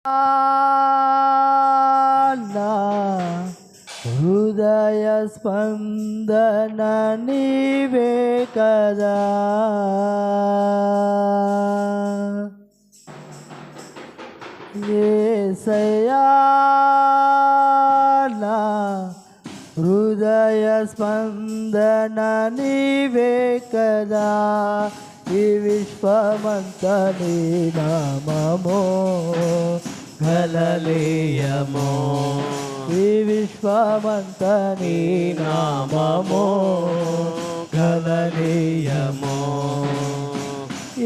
నా హృదయ స్పందన నీవే కదా, యేసయ్యా నా హృదయ స్పందన నీవే కదా, ఈ విశ్వమంతా నీ నామమో హల్లెలూయమో, ఈ విశ్వమంతా నీ నామమో హల్లెలూయమో.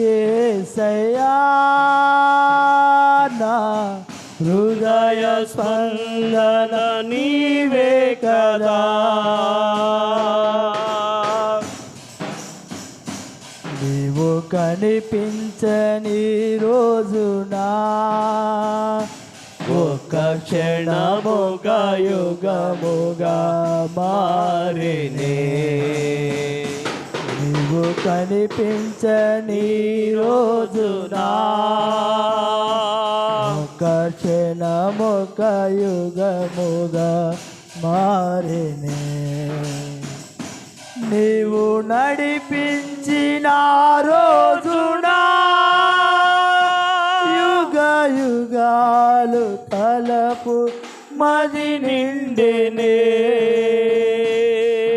యేసయ్యా నా హృదయ స్పందన నీవే కదా, నీవు కనిపించని రోజునా ఒక్క క్షణముగా యుగముగా మారినే. నీవు కనిపించని రోజునా ఒక క్షణమొక యుగముగా మారినే. నీవు నడిపించిన రోజునా యుగ యుగాలు తలపు మది నిండెనే.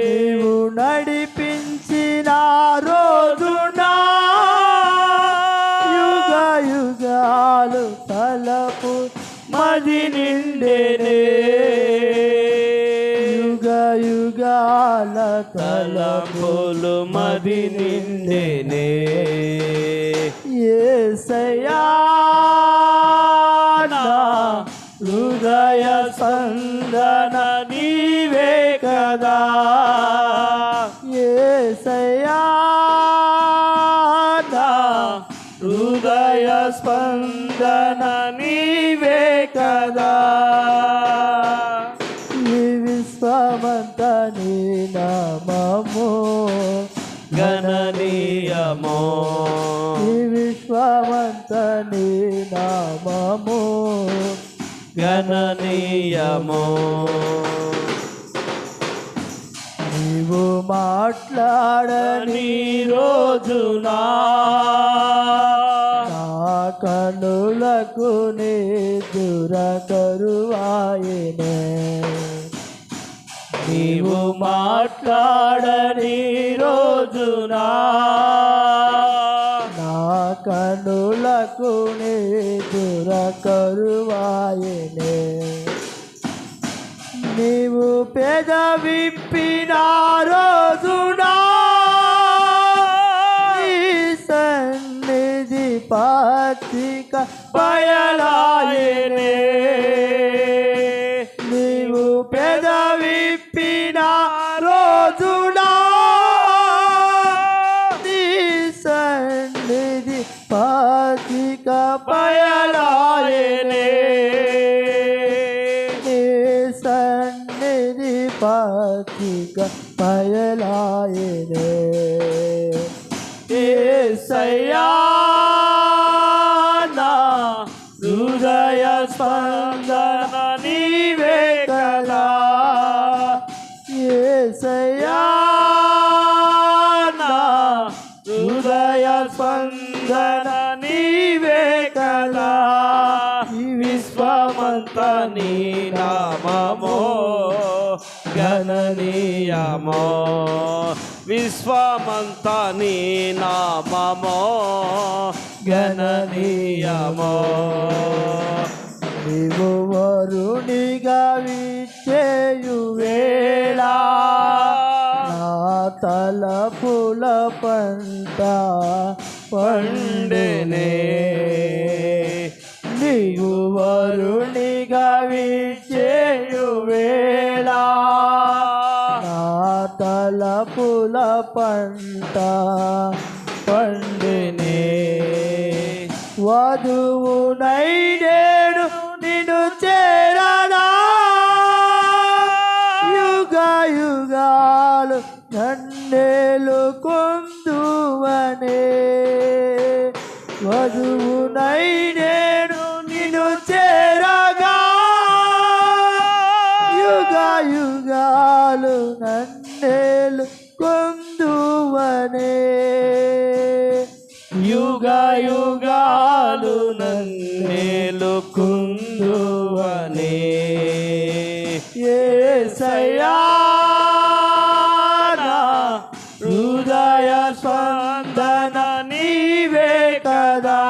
నీవు నడిపించిన రోజునా యుగ యుగాలు తలపు మది నిండెనే. యుగ యుగాల తలపులు మది నిండెనే. యేసయ్యా నా హృదయ స్పందన నీవే కదా, యేసయ్యా నా హృదయ స్పందన నీవే కదా, ఈ విశ్వమంతా నీ నామమో గణనీయమో, ఈ విశ్వమంతా నీ నామమో గణనీయమో. నీవు మాట్లాడని రోజునా నా కనులకు నీ దురకరువాయనే. నీవు మాట్లాడని రోజునా నా కనులకు నీ దురకరువాయనే. నీవు పెదవిప్పిన రోజునా నీ సన్నిధి పత్రిక బయలాయనే. నీవు పెదవిప్పిన రోజునా నీ సన్నిధి పత్రిక బయలాయనే. నీ సన్నిధి పత్రిక బయలాయనే. యేసయ్యా నా హృదయ స్పందన నీవే కదా, యేసయ్యా నా హృదయ స్పందన నీవే కదా, ఈ విశ్వమంతా నీ నామమో గణనీయమో, విశ్వమంతా నీ నామమో గణనీయమో. నీవు వరునిగా విచ్చేయు వేళ నా తలపుల పంట పండెనే. నీవు వరునిగా విచ్చేయు వేళ నా తలపుల పంట పండెనే. వధువునై నేను నిన్ను చేరనా యుగ యుగాలు నన్నేలు కొందువనే. వధువునై నేను నిన్ను యుగాలు నన్నేలు కొందువనే యుగ యుగాలు నన్నేలు కుందువనే యేసయ్యా నా హృదయ స్పందన నీవే కదా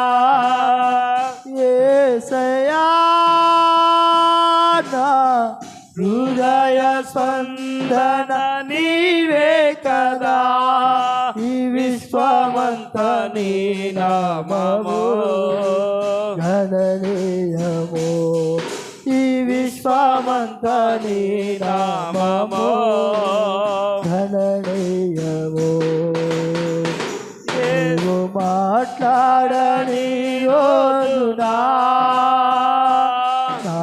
యేసయ్యా నా హృదయ స్పందన నీవే కదా ఈ విశ్వమంతా నీ నామము గణనీయము ఈ విశ్వమంతా నీ నామము గణనీయము నీవు మాట్లాడని రోజునా నా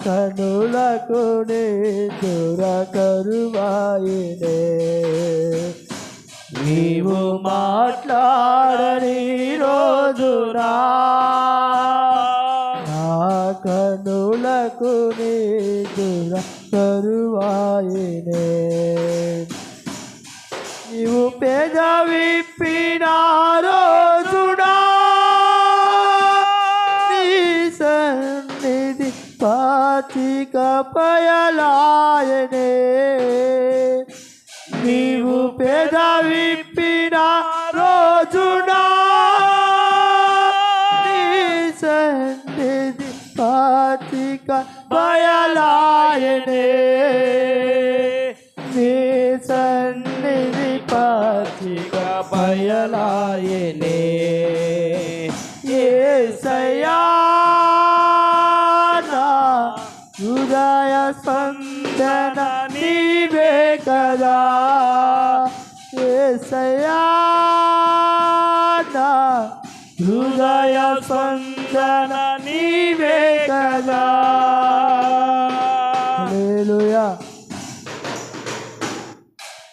కనులకు నిదుర కరువాయినే నీవు మాట్లాడని రోజునా నా కనులకు నిదుర కరువాయినే నీవు పెదవిప్పిన రోజునా నీ సన్నిధి పాచిక పయలాయనే నీవు పెదవిప్పిన రోజునా నీ సన్నిధి పాచిక పయలాయనే నీ సన్నిధి పాచిక పయలాయనే యేసయ్యా నా హృదయ స్పందన నీవే కదా యేసయ్యా నా హృదయ స్పందన నీవే కదా